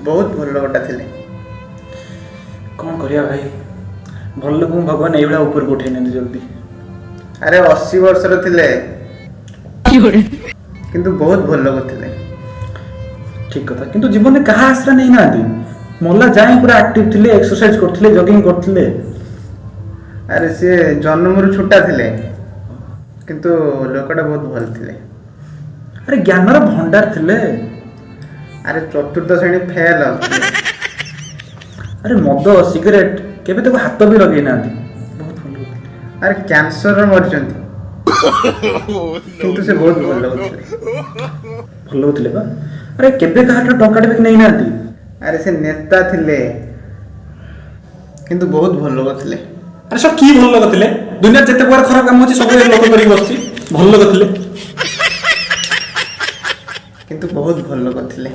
बहुत भल लोकटा थे। कौन करिया भाई भल लोक भगवान एइभला ऊपर को उठे नहीं जल्दी। अरे 80 वर्षर थे किंतु बहुत भल लोक थे। ठीक कथा किंतु जीवन में कहा आश्रय नहीं ना मल्ला जाए पूरा एक्टिव थे एक्सरसाइज करते जॉगिंग करते। अरे सी जन्मरू छुट्टा थे किंतु लोकटा बहुत भल थे। अरे ज्ञानर भंडार थे। अरे चतुर्थ श्रेणी फेल। अरे मद सिगरेट केबे तो हाथ भी लगे ना बहुत भल। अरे कैंसर मर किंतु से बहुत भल लोग भल होते बा। अरे केबे कहाटर टंकाटे भी नहीं ना। अरे से नेता थे किंतु बहुत भल लोग थे। अरे सब की भल लोग थे दुनिया जिते प्रकार खराब काम होची सब लोग करी बसची भल लोग थे किंतु बहुत भल लोग थे।